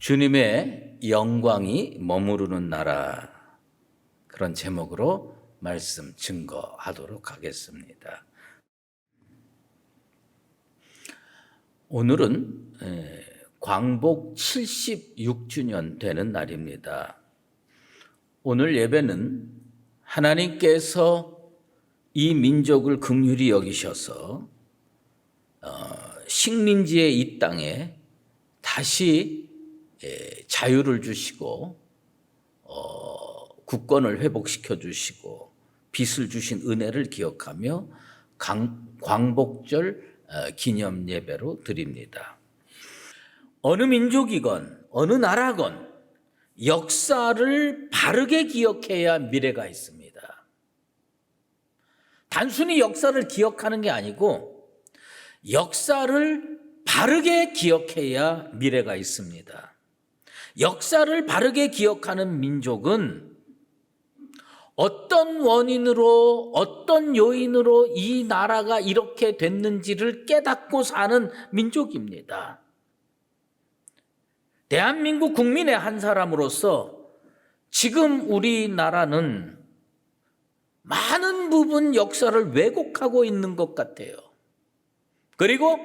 주님의 영광이 머무르는 나라, 그런 제목으로 말씀 증거하도록 하겠습니다. 오늘은 광복 76주년 되는 날입니다. 오늘 예배는 하나님께서 이 민족을 긍휼히 여기셔서 식민지의 이 땅에 다시 자유를 주시고 국권을 회복시켜 주시고 빚을 주신 은혜를 기억하며 광복절 기념 예배로 드립니다. 어느 민족이건 어느 나라건 역사를 바르게 기억해야 미래가 있습니다. 단순히 역사를 기억하는 게 아니고 역사를 바르게 기억해야 미래가 있습니다. 역사를 바르게 기억하는 민족은 어떤 원인으로, 어떤 요인으로 이 나라가 이렇게 됐는지를 깨닫고 사는 민족입니다. 대한민국 국민의 한 사람으로서 지금 우리나라는 많은 부분 역사를 왜곡하고 있는 것 같아요. 그리고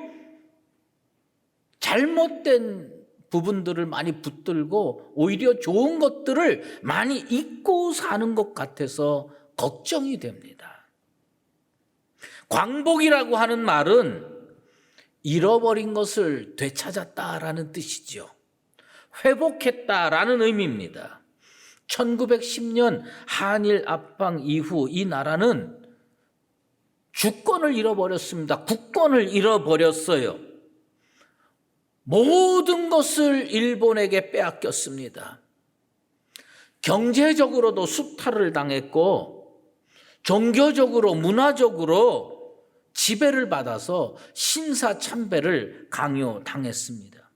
잘못된 부분들을 많이 붙들고 오히려 좋은 것들을 많이 잊고 사는 것 같아서 걱정이 됩니다. 광복이라고 하는 말은 잃어버린 것을 되찾았다라는 뜻이죠. 회복했다라는 의미입니다. 1910년 한일 압방 이후 이 나라는 주권을 잃어버렸습니다. 국권을 잃어버렸어요. 모든 것을 일본에게 빼앗겼습니다. 경제적으로도 수탈을 당했고 종교적으로 문화적으로 지배를 받아서 신사참배를 강요당했습니다.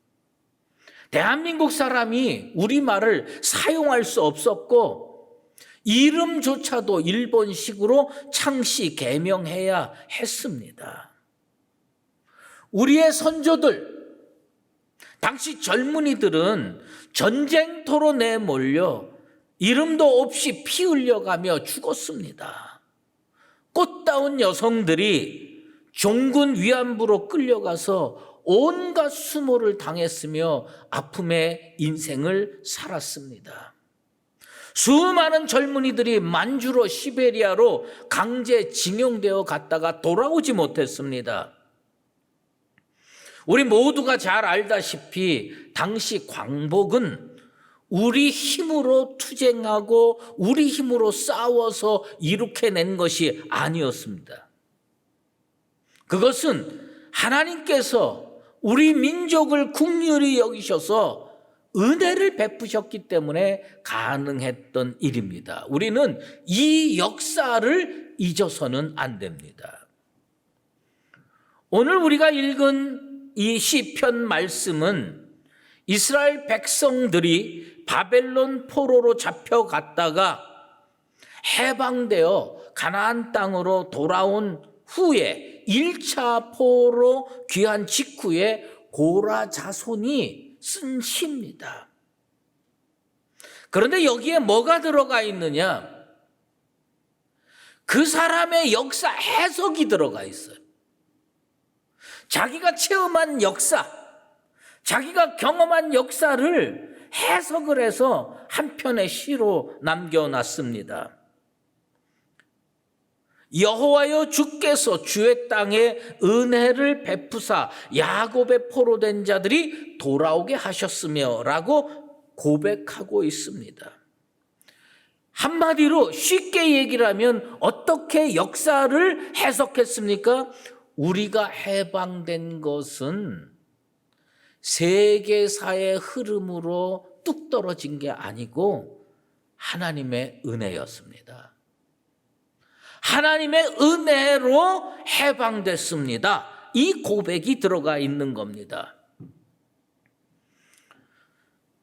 대한민국 사람이 우리말을 사용할 수 없었고 이름조차도 일본식으로 창시 개명해야 했습니다. 우리의 선조들, 당시 젊은이들은 전쟁터로 내몰려 이름도 없이 피 흘려가며 죽었습니다. 꽃다운 여성들이 종군 위안부로 끌려가서 온갖 수모를 당했으며 아픔의 인생을 살았습니다. 수많은 젊은이들이 만주로 시베리아로 강제 징용되어 갔다가 돌아오지 못했습니다. 우리 모두가 잘 알다시피 당시 광복은 우리 힘으로 투쟁하고 우리 힘으로 싸워서 이룩해낸 것이 아니었습니다. 그것은 하나님께서 우리 민족을 긍휼히 여기셔서 은혜를 베푸셨기 때문에 가능했던 일입니다. 우리는 이 역사를 잊어서는 안 됩니다. 오늘 우리가 읽은 이 시편 말씀은 이스라엘 백성들이 바벨론 포로로 잡혀갔다가 해방되어 가나안 땅으로 돌아온 후에 1차 포로 귀환 직후에 고라 자손이 쓴 시입니다. 그런데 여기에 뭐가 들어가 있느냐? 그 사람의 역사 해석이 들어가 있어요. 자기가 체험한 역사, 자기가 경험한 역사를 해석을 해서 한 편의 시로 남겨놨습니다. 여호와여 주께서 주의 땅에 은혜를 베푸사 야곱의 포로된 자들이 돌아오게 하셨으며 라고 고백하고 있습니다. 한마디로 쉽게 얘기를 하면 어떻게 역사를 해석했습니까? 우리가 해방된 것은 세계사의 흐름으로 뚝 떨어진 게 아니고 하나님의 은혜였습니다. 하나님의 은혜로 해방됐습니다. 이 고백이 들어가 있는 겁니다.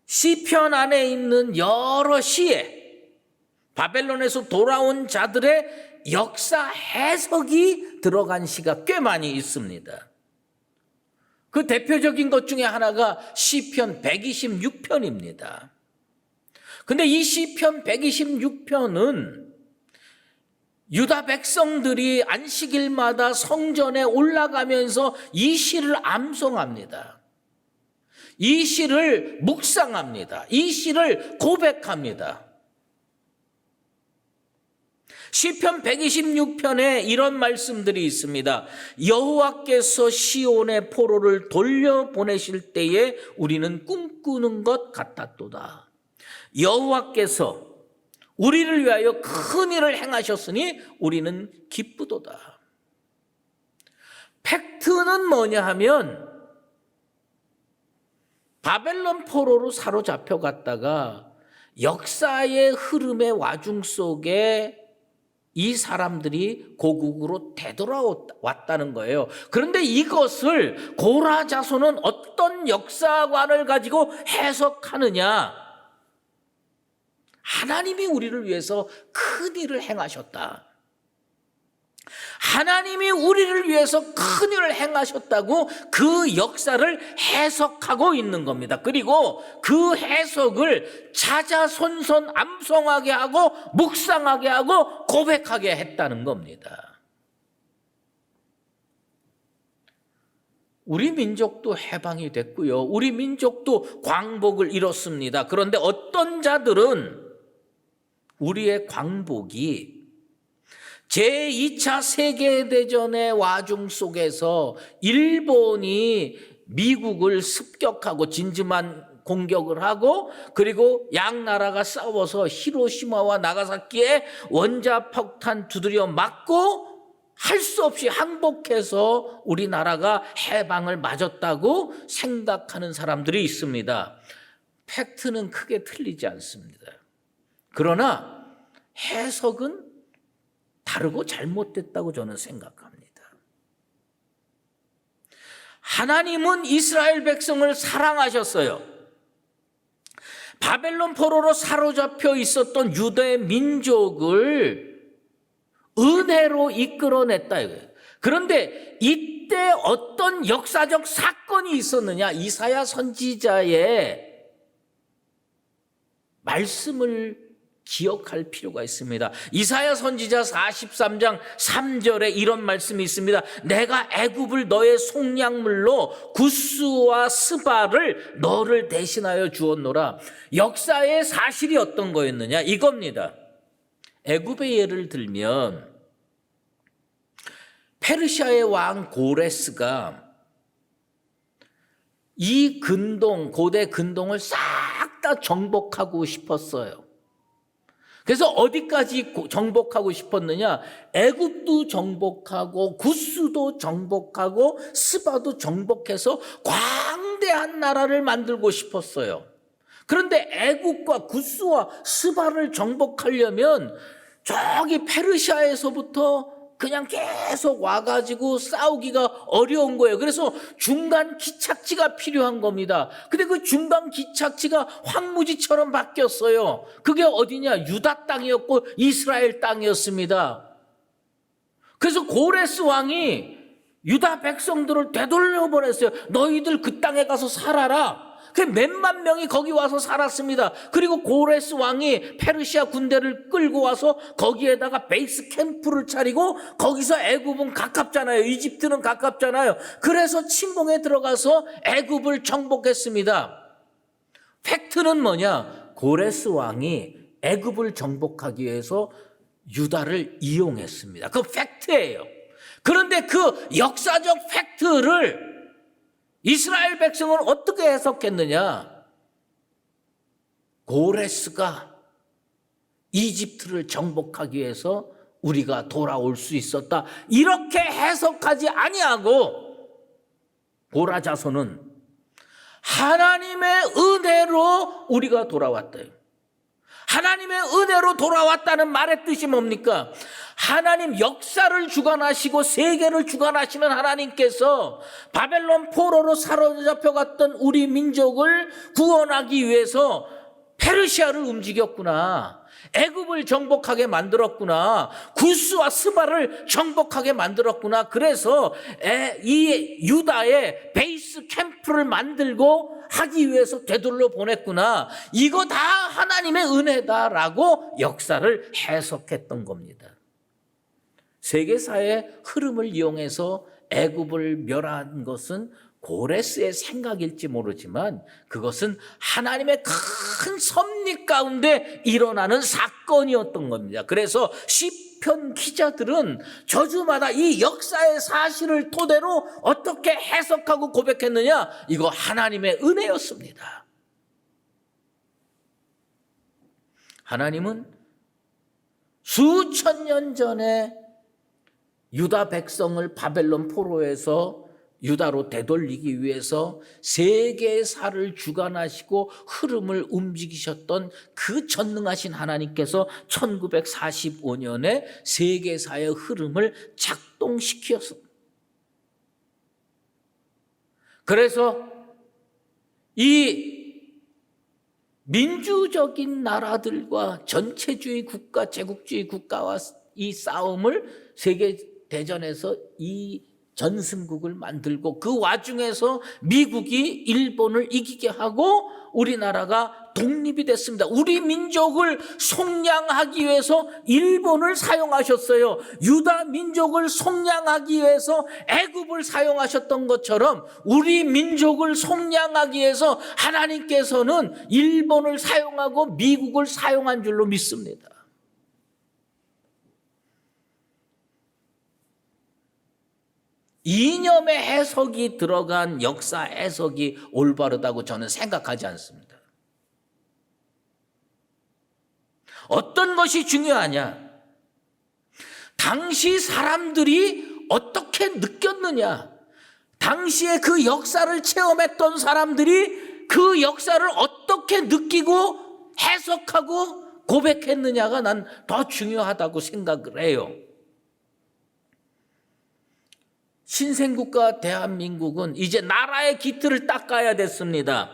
시편 안에 있는 여러 시에 바벨론에서 돌아온 자들의 역사 해석이 들어간 시가 꽤 많이 있습니다. 그 대표적인 것 중에 하나가 시편 126편입니다. 근데 이 시편 126편은 유다 백성들이 안식일마다 성전에 올라가면서 이 시를 암송합니다. 이 시를 묵상합니다. 이 시를 고백합니다. 시편 126편에 이런 말씀들이 있습니다. 여호와께서 시온의 포로를 돌려보내실 때에 우리는 꿈꾸는 것 같았도다. 여호와께서 우리를 위하여 큰 일을 행하셨으니 우리는 기쁘도다. 팩트는 뭐냐 하면 바벨론 포로로 사로잡혀 갔다가 역사의 흐름의 와중 속에 이 사람들이 고국으로 되돌아왔다는 거예요. 그런데 이것을 고라 자손은 어떤 역사관을 가지고 해석하느냐? 하나님이 우리를 위해서 큰 일을 행하셨다. 하나님이 우리를 위해서 큰 일을 행하셨다고 그 역사를 해석하고 있는 겁니다. 그리고 그 해석을 자자손손 암송하게 하고 묵상하게 하고 고백하게 했다는 겁니다. 우리 민족도 해방이 됐고요. 우리 민족도 광복을 이뤘습니다. 그런데 어떤 자들은 우리의 광복이 제2차 세계대전의 와중 속에서 일본이 미국을 습격하고 진주만 공격을 하고 그리고 양 나라가 싸워서 히로시마와 나가사키에 원자폭탄 두드려 맞고 할 수 없이 항복해서 우리나라가 해방을 맞았다고 생각하는 사람들이 있습니다. 팩트는 크게 틀리지 않습니다. 그러나 해석은 다르고 잘못됐다고 저는 생각합니다. 하나님은 이스라엘 백성을 사랑하셨어요. 바벨론 포로로 사로잡혀 있었던 유대 민족을 은혜로 이끌어냈다 이거예요. 그런데 이때 어떤 역사적 사건이 있었느냐? 이사야 선지자의 말씀을 기억할 필요가 있습니다. 이사야 선지자 43장 3절에 이런 말씀이 있습니다. 내가 애굽을 너의 속량물로 구스와 스바를 너를 대신하여 주었노라. 역사의 사실이 어떤 거였느냐? 이겁니다. 애굽의 예를 들면 페르시아의 왕 고레스가 이 근동, 고대 근동을 싹 다 정복하고 싶었어요. 그래서 어디까지 정복하고 싶었느냐? 애굽도 정복하고 구스도 정복하고 스바도 정복해서 광대한 나라를 만들고 싶었어요. 그런데 애굽과 구스와 스바를 정복하려면 저기 페르시아에서부터 그냥 계속 와가지고 싸우기가 어려운 거예요. 그래서 중간 기착지가 필요한 겁니다. 근데 그 중간 기착지가 황무지처럼 바뀌었어요. 그게 어디냐? 유다 땅이었고 이스라엘 땅이었습니다. 그래서 고레스 왕이 유다 백성들을 되돌려 보냈어요. 너희들 그 땅에 가서 살아라. 그 몇만 명이 거기 와서 살았습니다. 그리고 고레스 왕이 페르시아 군대를 끌고 와서 거기에다가 베이스 캠프를 차리고 거기서 애굽은 가깝잖아요. 이집트는 가깝잖아요. 그래서 침공에 들어가서 애굽을 정복했습니다. 팩트는 뭐냐? 고레스 왕이 애굽을 정복하기 위해서 유다를 이용했습니다. 그 팩트예요. 그런데 그 역사적 팩트를 이스라엘 백성은 어떻게 해석했느냐? 고레스가 이집트를 정복하기 위해서 우리가 돌아올 수 있었다. 이렇게 해석하지 아니하고 고라 자손은 하나님의 은혜로 우리가 돌아왔다. 하나님의 은혜로 돌아왔다는 말의 뜻이 뭡니까? 하나님 역사를 주관하시고 세계를 주관하시는 하나님께서 바벨론 포로로 사로잡혀갔던 우리 민족을 구원하기 위해서 페르시아를 움직였구나. 애굽을 정복하게 만들었구나. 구스와 스바를 정복하게 만들었구나. 그래서 이 유다의 베이스 캠프를 만들고 하기 위해서 되돌려 보냈구나. 이거 다 하나님의 은혜다라고 역사를 해석했던 겁니다. 세계사의 흐름을 이용해서 애굽을 멸한 것은 고레스의 생각일지 모르지만 그것은 하나님의 큰 섭리 가운데 일어나는 사건이었던 겁니다. 그래서 시편 기자들은 저주마다 이 역사의 사실을 토대로 어떻게 해석하고 고백했느냐? 이거 하나님의 은혜였습니다. 하나님은 수천 년 전에 유다 백성을 바벨론 포로에서 유다로 되돌리기 위해서 세계사를 주관하시고 흐름을 움직이셨던 그 전능하신 하나님께서 1945년에 세계사의 흐름을 작동시켰습니다. 그래서 이 민주적인 나라들과 전체주의 국가, 제국주의 국가와 이 싸움을 세계대전에서 이 전승국을 만들고 그 와중에서 미국이 일본을 이기게 하고 우리나라가 독립이 됐습니다. 우리 민족을 속량하기 위해서 일본을 사용하셨어요. 유다 민족을 속량하기 위해서 애굽을 사용하셨던 것처럼 우리 민족을 속량하기 위해서 하나님께서는 일본을 사용하고 미국을 사용한 줄로 믿습니다. 이념의 해석이 들어간 역사 해석이 올바르다고 저는 생각하지 않습니다. 어떤 것이 중요하냐? 당시 사람들이 어떻게 느꼈느냐? 당시에 그 역사를 체험했던 사람들이 그 역사를 어떻게 느끼고 해석하고 고백했느냐가 난 더 중요하다고 생각을 해요. 신생국가 대한민국은 이제 나라의 기틀을 닦아야 됐습니다.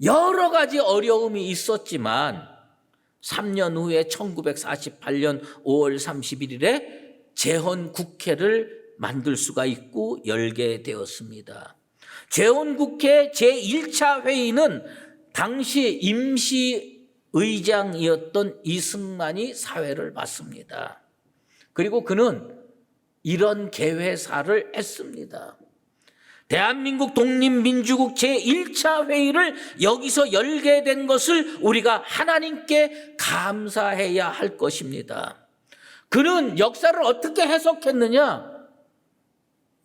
여러 가지 어려움이 있었지만 3년 후에 1948년 5월 31일에 재헌국회를 만들 수가 있고 열게 되었습니다. 재헌국회 제1차 회의는 당시 임시의장이었던 이승만이 사회를 받습니다. 그리고 그는 이런 개회사를 했습니다. 대한민국 독립민주국 제1차 회의를 여기서 열게 된 것을 우리가 하나님께 감사해야 할 것입니다. 그는 역사를 어떻게 해석했느냐?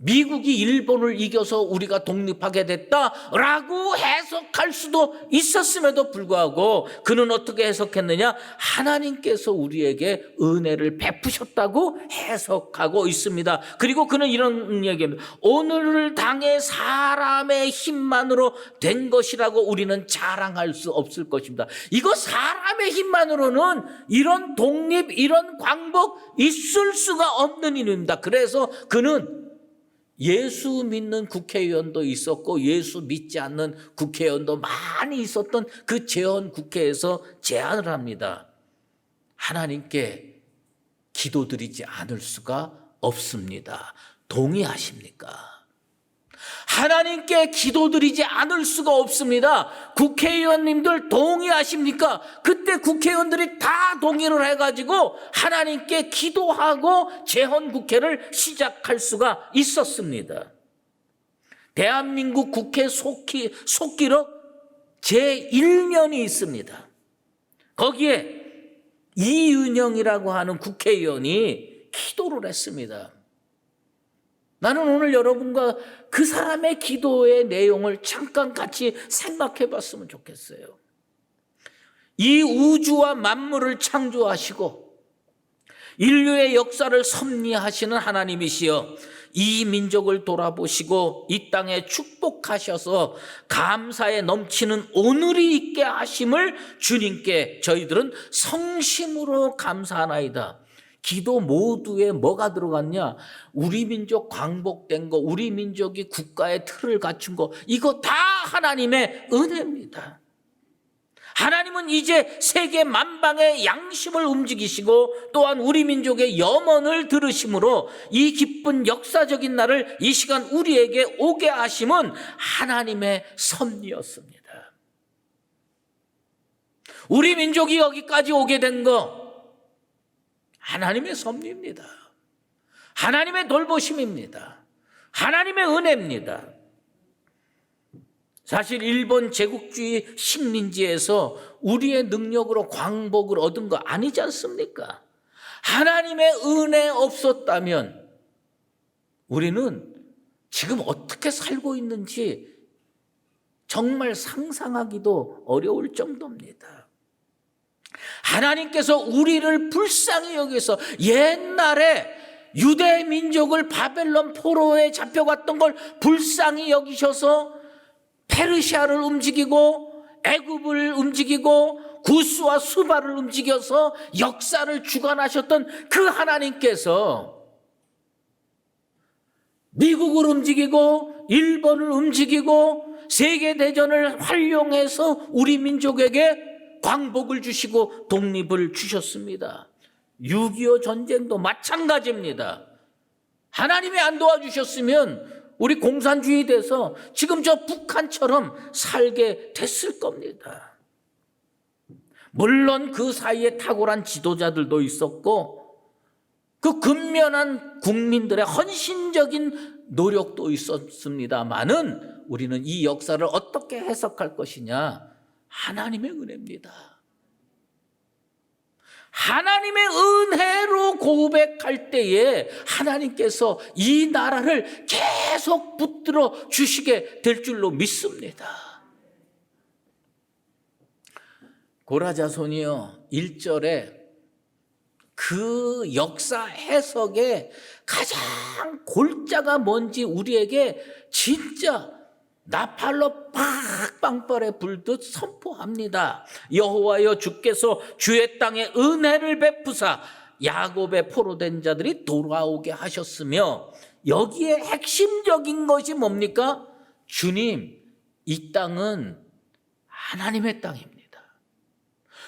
미국이 일본을 이겨서 우리가 독립하게 됐다라고 해석할 수도 있었음에도 불구하고 그는 어떻게 해석했느냐? 하나님께서 우리에게 은혜를 베푸셨다고 해석하고 있습니다. 그리고 그는 이런 얘기입니다. 오늘을 당해 사람의 힘만으로 된 것이라고 우리는 자랑할 수 없을 것입니다. 이거 사람의 힘만으로는 이런 독립, 이런 광복 있을 수가 없는 일입니다. 그래서 그는 예수 믿는 국회의원도 있었고 예수 믿지 않는 국회의원도 많이 있었던 그 재헌국회에서 제안을 합니다. 하나님께 기도드리지 않을 수가 없습니다. 동의하십니까? 하나님께 기도드리지 않을 수가 없습니다. 국회의원님들 동의하십니까? 그때 국회의원들이 다 동의를 해가지고 하나님께 기도하고 재헌국회를 시작할 수가 있었습니다. 대한민국 국회 속기록 제1면이 있습니다. 거기에 이윤영이라고 하는 국회의원이 기도를 했습니다. 나는 오늘 여러분과 그 사람의 기도의 내용을 잠깐 같이 생각해 봤으면 좋겠어요. 이 우주와 만물을 창조하시고 인류의 역사를 섭리하시는 하나님이시여 이 민족을 돌아보시고 이 땅에 축복하셔서 감사에 넘치는 오늘이 있게 하심을 주님께 저희들은 성심으로 감사하나이다. 기도 모두에 뭐가 들어갔냐? 우리 민족 광복된 거, 우리 민족이 국가의 틀을 갖춘 거, 이거 다 하나님의 은혜입니다. 하나님은 이제 세계 만방의 양심을 움직이시고 또한 우리 민족의 염원을 들으심으로 이 기쁜 역사적인 날을 이 시간 우리에게 오게 하심은 하나님의 섭리였습니다. 우리 민족이 여기까지 오게 된 거 하나님의 섭리입니다. 하나님의 돌보심입니다. 하나님의 은혜입니다. 사실 일본 제국주의 식민지에서 우리의 능력으로 광복을 얻은 거 아니지 않습니까? 하나님의 은혜 없었다면 우리는 지금 어떻게 살고 있는지 정말 상상하기도 어려울 정도입니다. 하나님께서 우리를 불쌍히 여기서 옛날에 유대 민족을 바벨론 포로에 잡혀갔던 걸 불쌍히 여기셔서 페르시아를 움직이고 애굽을 움직이고 구스와 수바를 움직여서 역사를 주관하셨던 그 하나님께서 미국을 움직이고 일본을 움직이고 세계대전을 활용해서 우리 민족에게 광복을 주시고 독립을 주셨습니다. 6.25 전쟁도 마찬가지입니다. 하나님이 안 도와주셨으면 우리 공산주의 돼서 지금 저 북한처럼 살게 됐을 겁니다. 물론 그 사이에 탁월한 지도자들도 있었고 그 근면한 국민들의 헌신적인 노력도 있었습니다만은 우리는 이 역사를 어떻게 해석할 것이냐? 하나님의 은혜입니다. 하나님의 은혜로 고백할 때에 하나님께서 이 나라를 계속 붙들어 주시게 될 줄로 믿습니다. 고라자손이요 1절에 그 역사 해석의 가장 골자가 뭔지 우리에게 진짜 나팔로 팍빵벌에 불듯 선포합니다. 여호와여 주께서 주의 땅에 은혜를 베푸사 야곱의 포로된 자들이 돌아오게 하셨으며 여기에 핵심적인 것이 뭡니까? 주님, 이 땅은 하나님의 땅입니다.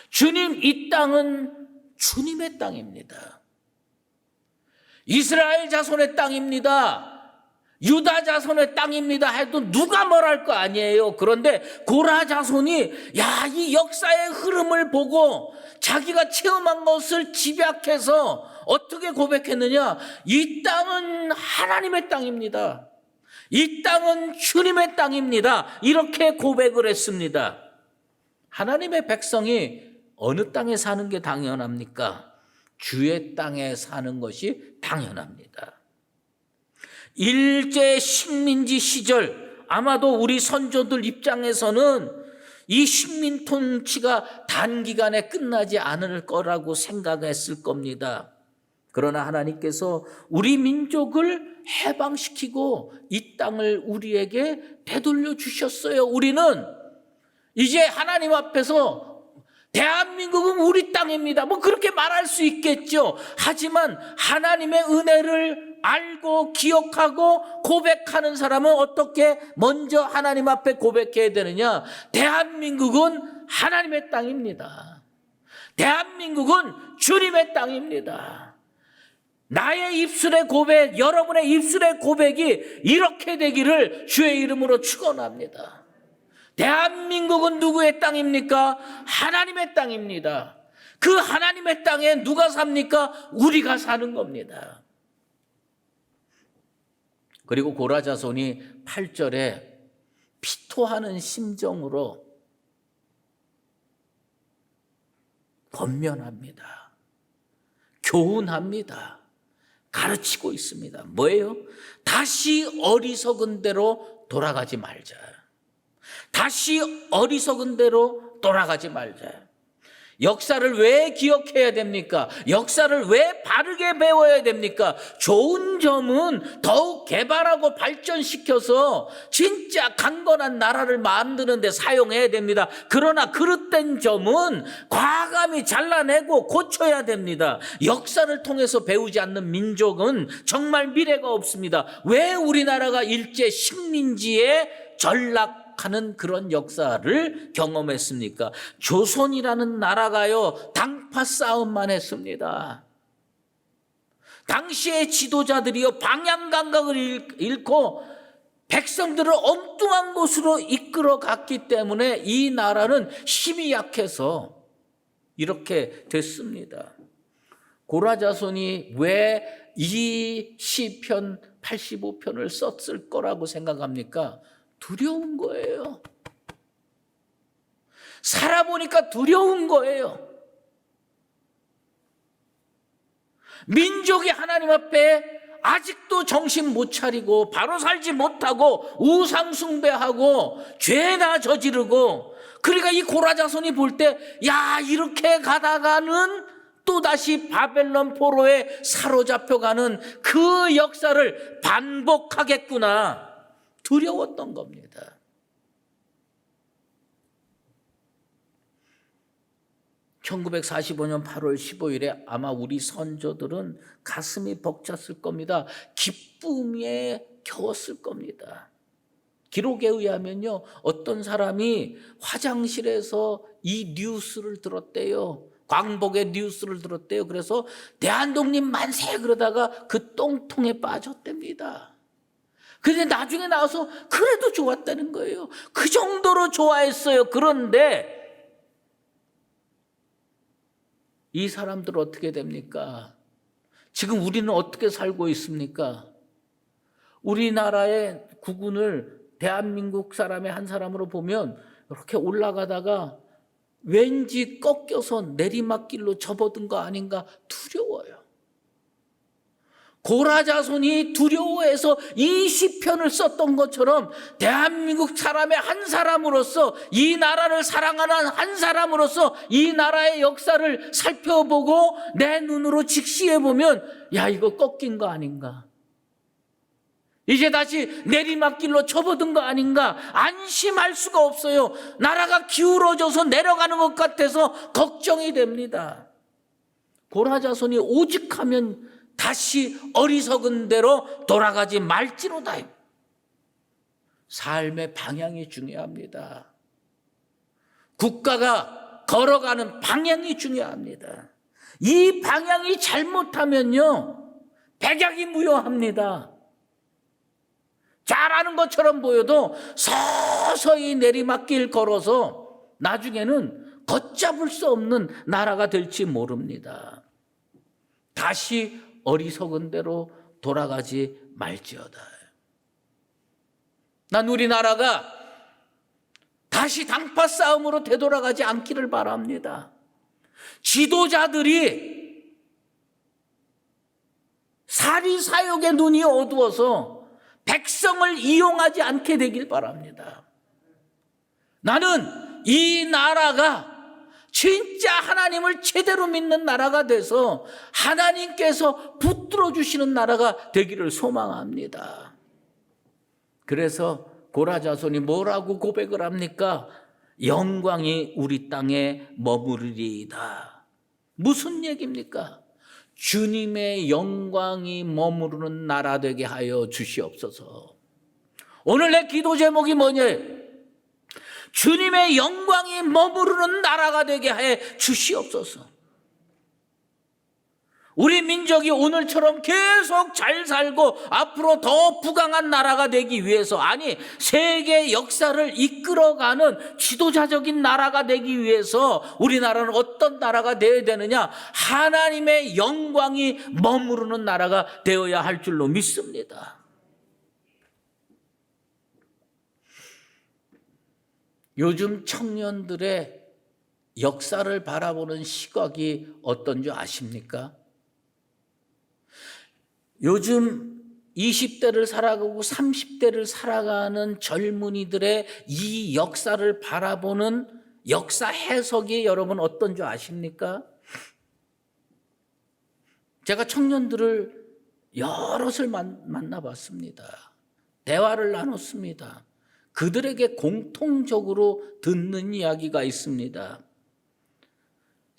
주님, 이 땅은 주님의 땅입니다. 이스라엘 자손의 땅입니다. 유다 자손의 땅입니다 해도 누가 뭐랄 거 아니에요. 그런데 고라 자손이 이 역사의 흐름을 보고 자기가 체험한 것을 집약해서 어떻게 고백했느냐? 이 땅은 하나님의 땅입니다. 이 땅은 주님의 땅입니다. 이렇게 고백을 했습니다. 하나님의 백성이 어느 땅에 사는 게 당연합니까? 주의 땅에 사는 것이 당연합니다. 일제 식민지 시절 아마도 우리 선조들 입장에서는 이 식민 통치가 단기간에 끝나지 않을 거라고 생각했을 겁니다. 그러나 하나님께서 우리 민족을 해방시키고 이 땅을 우리에게 되돌려 주셨어요. 우리는 이제 하나님 앞에서 대한민국은 우리 땅입니다. 그렇게 말할 수 있겠죠. 하지만 하나님의 은혜를 알고 기억하고 고백하는 사람은 어떻게 먼저 하나님 앞에 고백해야 되느냐? 대한민국은 하나님의 땅입니다. 대한민국은 주님의 땅입니다. 나의 입술의 고백, 여러분의 입술의 고백이 이렇게 되기를 주의 이름으로 축원합니다. 대한민국은 누구의 땅입니까? 하나님의 땅입니다. 그 하나님의 땅에 누가 삽니까? 우리가 사는 겁니다. 그리고 고라 자손이 8절에 피토하는 심정으로 권면합니다. 교훈합니다. 가르치고 있습니다. 뭐예요? 다시 어리석은 대로 돌아가지 말자. 다시 어리석은 대로 돌아가지 말자. 역사를 왜 기억해야 됩니까? 역사를 왜 바르게 배워야 됩니까? 좋은 점은 더욱 개발하고 발전시켜서 진짜 강건한 나라를 만드는 데 사용해야 됩니다. 그러나 그릇된 점은 과감히 잘라내고 고쳐야 됩니다. 역사를 통해서 배우지 않는 민족은 정말 미래가 없습니다. 왜 우리나라가 일제 식민지에 전락 타락하는 그런 역사를 경험했습니까? 조선이라는 나라가요, 당파 싸움만 했습니다. 당시의 지도자들이요, 방향 감각을 잃고 백성들을 엉뚱한 곳으로 이끌어 갔기 때문에 이 나라는 힘이 약해서 이렇게 됐습니다. 고라자손이 왜 이 시편 85편을 썼을 거라고 생각합니까? 두려운 거예요. 살아보니까 두려운 거예요. 민족이 하나님 앞에 아직도 정신 못 차리고 바로 살지 못하고 우상 숭배하고 죄나 저지르고, 그러니까 이 고라자손이 볼 때, 야, 이렇게 가다가는 또다시 바벨론 포로에 사로잡혀가는 그 역사를 반복하겠구나, 두려웠던 겁니다. (1945년 8월 15일에) 아마 우리 선조들은 가슴이 벅찼을 겁니다. 기쁨에 겨웠을 겁니다. 기록에 의하면요, 어떤 사람이 화장실에서 이 뉴스를 들었대요. 광복의 뉴스를 들었대요. 그래서 대한독립 만세 그러다가 그 똥통에 빠졌답니다. 근데 나중에 나와서 그래도 좋았다는 거예요. 그 정도로 좋아했어요. 그런데 이 사람들 어떻게 됩니까? 지금 우리는 어떻게 살고 있습니까? 우리나라의 국운을 대한민국 사람의 한 사람으로 보면 이렇게 올라가다가 왠지 꺾여서 내리막길로 접어든 거 아닌가 두려워요. 고라자손이 두려워해서 이 시편을 썼던 것처럼 대한민국 사람의 한 사람으로서, 이 나라를 사랑하는 한 사람으로서 이 나라의 역사를 살펴보고 내 눈으로 직시해보면, 야, 이거 꺾인 거 아닌가, 이제 다시 내리막길로 접어든 거 아닌가 안심할 수가 없어요. 나라가 기울어져서 내려가는 것 같아서 걱정이 됩니다. 고라자손이 오직하면 다시 어리석은 대로 돌아가지 말지로다. 삶의 방향이 중요합니다. 국가가 걸어가는 방향이 중요합니다. 이 방향이 잘못하면요, 백약이 무효합니다. 잘하는 것처럼 보여도 서서히 내리막길 걸어서 나중에는 걷잡을 수 없는 나라가 될지 모릅니다. 다시 어리석은 대로 돌아가지 말지어다. 난 우리나라가 다시 당파 싸움으로 되돌아가지 않기를 바랍니다. 지도자들이 사리사욕의 눈이 어두워서 백성을 이용하지 않게 되길 바랍니다. 나는 이 나라가 진짜 하나님을 제대로 믿는 나라가 돼서 하나님께서 붙들어 주시는 나라가 되기를 소망합니다. 그래서 고라자손이 뭐라고 고백을 합니까? 영광이 우리 땅에 머무르리이다. 무슨 얘기입니까? 주님의 영광이 머무르는 나라 되게 하여 주시옵소서. 오늘 내 기도 제목이 뭐냐? 주님의 영광이 머무르는 나라가 되게 해 주시옵소서. 우리 민족이 오늘처럼 계속 잘 살고 앞으로 더 부강한 나라가 되기 위해서, 아니 세계 역사를 이끌어가는 지도자적인 나라가 되기 위해서 우리나라는 어떤 나라가 되어야 되느냐? 하나님의 영광이 머무르는 나라가 되어야 할 줄로 믿습니다. 요즘 청년들의 역사를 바라보는 시각이 어떤 줄 아십니까? 요즘 20대를 살아가고 30대를 살아가는 젊은이들의 이 역사를 바라보는 역사 해석이 여러분 어떤 줄 아십니까? 제가 청년들을 여럿을 만나봤습니다. 대화를 나눴습니다. 그들에게 공통적으로 듣는 이야기가 있습니다.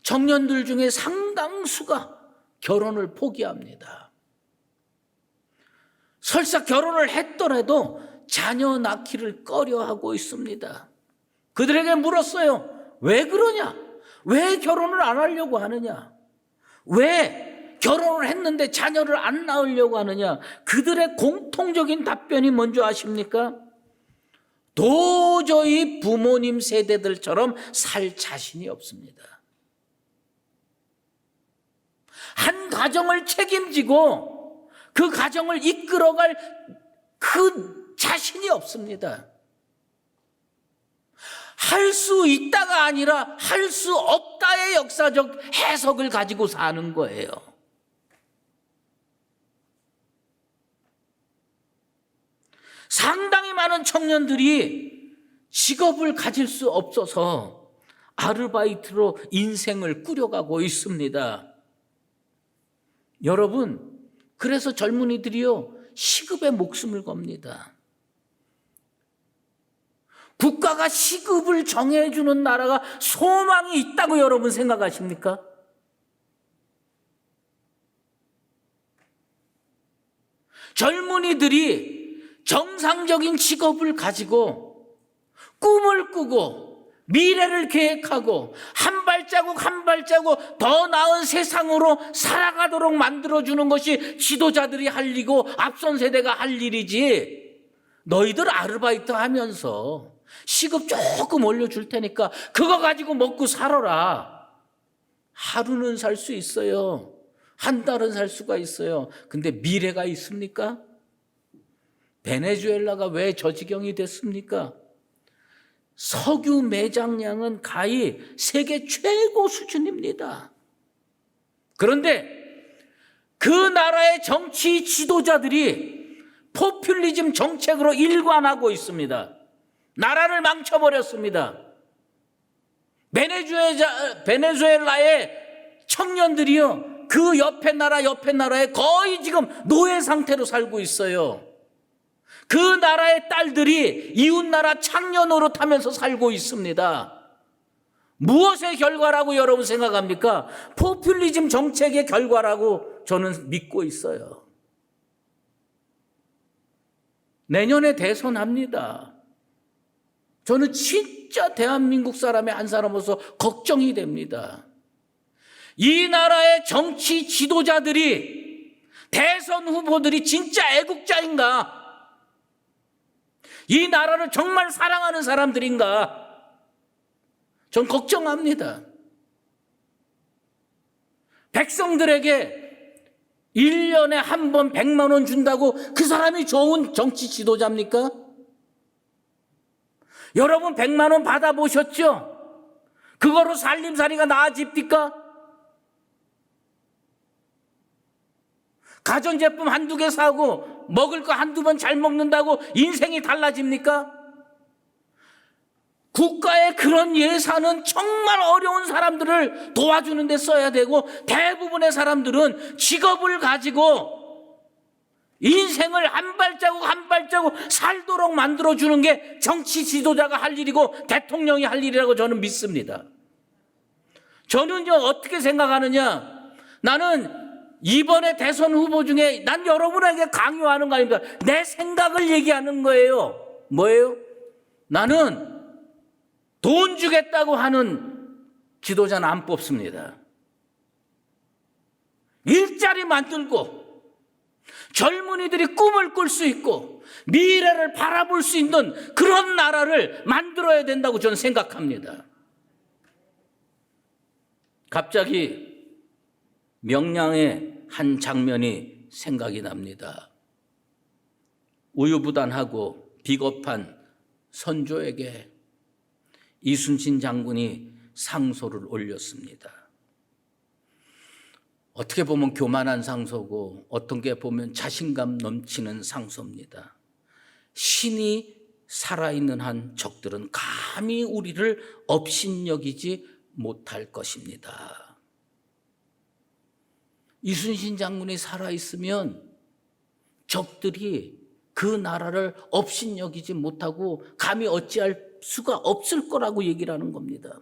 청년들 중에 상당수가 결혼을 포기합니다. 설사 결혼을 했더라도 자녀 낳기를 꺼려하고 있습니다. 그들에게 물었어요. 왜 그러냐? 왜 결혼을 안 하려고 하느냐? 왜 결혼을 했는데 자녀를 안 낳으려고 하느냐? 그들의 공통적인 답변이 뭔지 아십니까? 도저히 부모님 세대들처럼 살 자신이 없습니다. 한 가정을 책임지고 그 가정을 이끌어갈 그 자신이 없습니다. 할 수 있다가 아니라 할 수 없다의 역사적 해석을 가지고 사는 거예요. 상당히 많은 청년들이 직업을 가질 수 없어서 아르바이트로 인생을 꾸려가고 있습니다. 여러분, 그래서 젊은이들이요, 시급에 목숨을 겁니다. 국가가 시급을 정해주는 나라가 소망이 있다고 여러분 생각하십니까? 젊은이들이 정상적인 직업을 가지고 꿈을 꾸고 미래를 계획하고 한 발자국 한 발자국 더 나은 세상으로 살아가도록 만들어주는 것이 지도자들이 할 일이고 앞선 세대가 할 일이지, 너희들 아르바이트 하면서 시급 조금 올려줄 테니까 그거 가지고 먹고 살아라. 하루는 살 수 있어요. 한 달은 살 수가 있어요. 근데 미래가 있습니까? 베네수엘라가 왜 저 지경이 됐습니까? 석유 매장량은 가히 세계 최고 수준입니다. 그런데 그 나라의 정치 지도자들이 포퓰리즘 정책으로 일관하고 있습니다. 나라를 망쳐버렸습니다. 베네수엘라의 청년들이요, 그 옆에 나라에 거의 지금 노예 상태로 살고 있어요. 그 나라의 딸들이 이웃나라 창녀 노릇하면서 살고 있습니다. 무엇의 결과라고 여러분 생각합니까? 포퓰리즘 정책의 결과라고 저는 믿고 있어요. 내년에 대선합니다. 저는 진짜 대한민국 사람의 한 사람으로서 걱정이 됩니다. 이 나라의 정치 지도자들이, 대선 후보들이 진짜 애국자인가? 이 나라를 정말 사랑하는 사람들인가? 전 걱정합니다. 백성들에게 1년에 한 번 100만 원 준다고 그 사람이 좋은 정치 지도자입니까? 여러분 100만 원 받아보셨죠? 그거로 살림살이가 나아집니까? 가전제품 한두 개 사고 먹을 거 한두 번 잘 먹는다고 인생이 달라집니까? 국가의 그런 예산은 정말 어려운 사람들을 도와주는 데 써야 되고, 대부분의 사람들은 직업을 가지고 인생을 한 발자국 한 발자국 살도록 만들어주는 게 정치 지도자가 할 일이고 대통령이 할 일이라고 저는 믿습니다. 저는요, 어떻게 생각하느냐, 나는 이번에 대선 후보 중에 난 여러분에게 강요하는 거 아닙니다. 내 생각을 얘기하는 거예요. 뭐예요? 나는 돈 주겠다고 하는 지도자는 안 뽑습니다. 일자리 만들고 젊은이들이 꿈을 꿀 수 있고 미래를 바라볼 수 있는 그런 나라를 만들어야 된다고 저는 생각합니다. 갑자기 명량의 한 장면이 생각이 납니다. 우유부단하고 비겁한 선조에게 이순신 장군이 상소를 올렸습니다. 어떻게 보면 교만한 상소고 어떻게 보면 자신감 넘치는 상소입니다. 신이 살아있는 한 적들은 감히 우리를 업신여기지 못할 것입니다. 이순신 장군이 살아있으면 적들이 그 나라를 업신여기지 못하고 감히 어찌할 수가 없을 거라고 얘기를 하는 겁니다.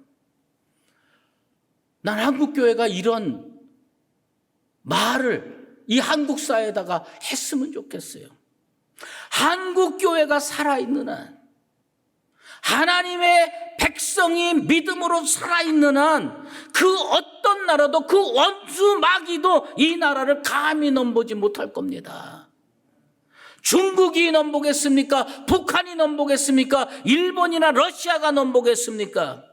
난 한국교회가 이런 말을 이 한국 사회에다가 했으면 좋겠어요. 한국교회가 살아있는 한, 하나님의 백성이 믿음으로 살아있는 한, 그 어떤 나라도, 그 원수 마귀도 이 나라를 감히 넘보지 못할 겁니다. 중국이 넘보겠습니까? 북한이 넘보겠습니까? 일본이나 러시아가 넘보겠습니까?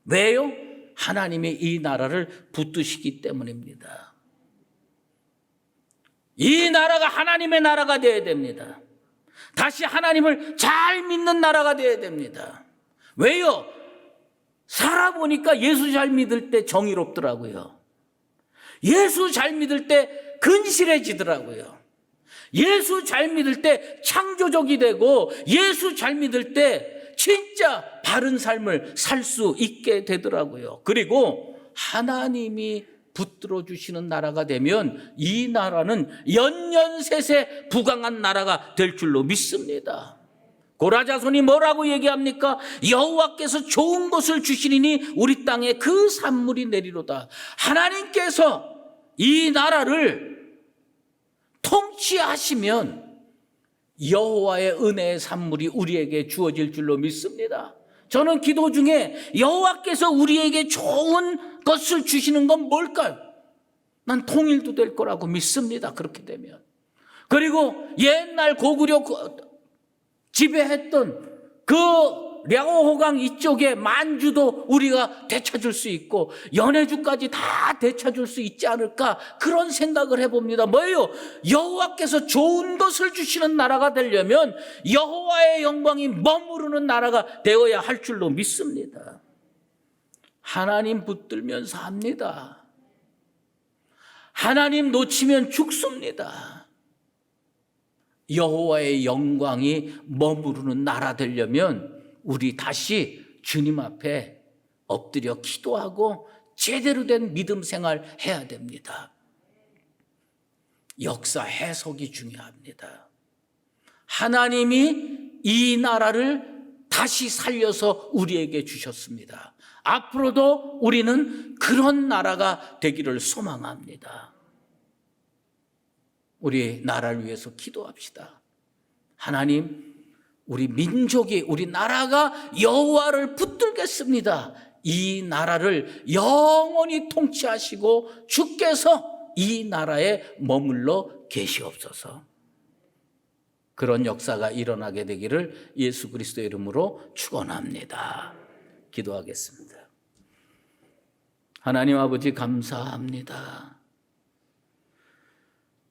왜요? 하나님이 이 나라를 붙드시기 때문입니다. 이 나라가 하나님의 나라가 되어야 됩니다. 다시 하나님을 잘 믿는 나라가 되어야 됩니다. 왜요? 살아보니까 예수 잘 믿을 때 정의롭더라고요. 예수 잘 믿을 때 근실해지더라고요. 예수 잘 믿을 때 창조적이 되고, 예수 잘 믿을 때 진짜 바른 삶을 살 수 있게 되더라고요. 그리고 하나님이 붙들어 주시는 나라가 되면 이 나라는 연년세세 부강한 나라가 될 줄로 믿습니다. 고라자손이 뭐라고 얘기합니까? 여호와께서 좋은 것을 주시리니 우리 땅에 그 산물이 내리로다. 하나님께서 이 나라를 통치하시면 여호와의 은혜의 산물이 우리에게 주어질 줄로 믿습니다. 저는 기도 중에 여호와께서 우리에게 좋은 것을 주시는 건 뭘까요? 난 통일도 될 거라고 믿습니다. 그렇게 되면. 그리고 옛날 고구려 지배했던 그 랴오호강 이쪽에 만주도 우리가 되찾을 수 있고 연해주까지 다 되찾을 수 있지 않을까, 그런 생각을 해봅니다. 뭐예요? 여호와께서 좋은 것을 주시는 나라가 되려면 여호와의 영광이 머무르는 나라가 되어야 할 줄로 믿습니다. 하나님 붙들면 삽니다. 하나님 놓치면 죽습니다. 여호와의 영광이 머무르는 나라 되려면 우리 다시 주님 앞에 엎드려 기도하고 제대로 된 믿음 생활 해야 됩니다. 역사 해석이 중요합니다. 하나님이 이 나라를 다시 살려서 우리에게 주셨습니다. 앞으로도 우리는 그런 나라가 되기를 소망합니다. 우리 나라를 위해서 기도합시다. 하나님, 우리 민족이, 우리 나라가 여호와를 붙들겠습니다. 이 나라를 영원히 통치하시고 주께서 이 나라에 머물러 계시옵소서. 그런 역사가 일어나게 되기를 예수 그리스도의 이름으로 축원합니다. 기도하겠습니다. 하나님 아버지, 감사합니다.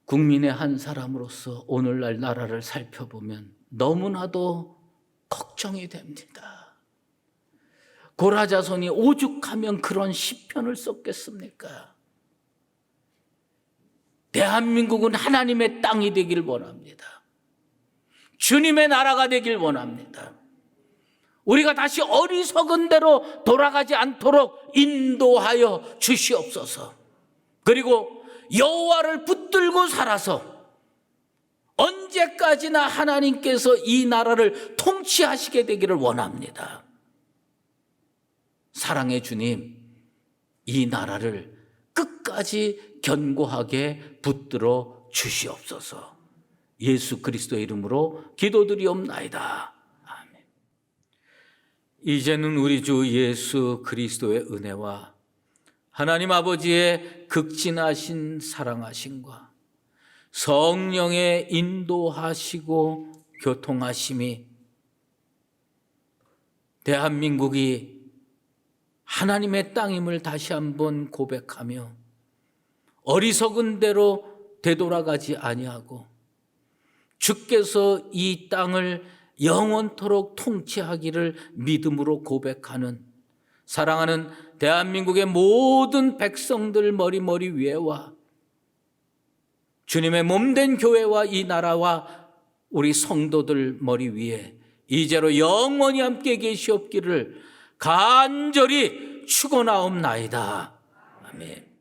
국민의 한 사람으로서 오늘날 나라를 살펴보면 너무나도 걱정이 됩니다. 고라자손이 오죽하면 그런 시편을 썼겠습니까? 대한민국은 하나님의 땅이 되길 원합니다. 주님의 나라가 되길 원합니다. 우리가 다시 어리석은 대로 돌아가지 않도록 인도하여 주시옵소서. 그리고 여호와를 붙들고 살아서 언제까지나 하나님께서 이 나라를 통치하시게 되기를 원합니다. 사랑의 주님, 이 나라를 끝까지 견고하게 붙들어 주시옵소서. 예수 그리스도의 이름으로 기도드리옵나이다. 아멘. 이제는 우리 주 예수 그리스도의 은혜와 하나님 아버지의 극진하신 사랑하심과 성령의 인도하시고 교통하심이 대한민국이 하나님의 땅임을 다시 한번 고백하며 어리석은 대로 되돌아가지 아니하고 주께서 이 땅을 영원토록 통치하기를 믿음으로 고백하는 사랑하는 대한민국의 모든 백성들 머리 위에와 주님의 몸된 교회와 이 나라와 우리 성도들 머리 위에 이제로 영원히 함께 계시옵기를 간절히 축원하옵나이다. 아멘.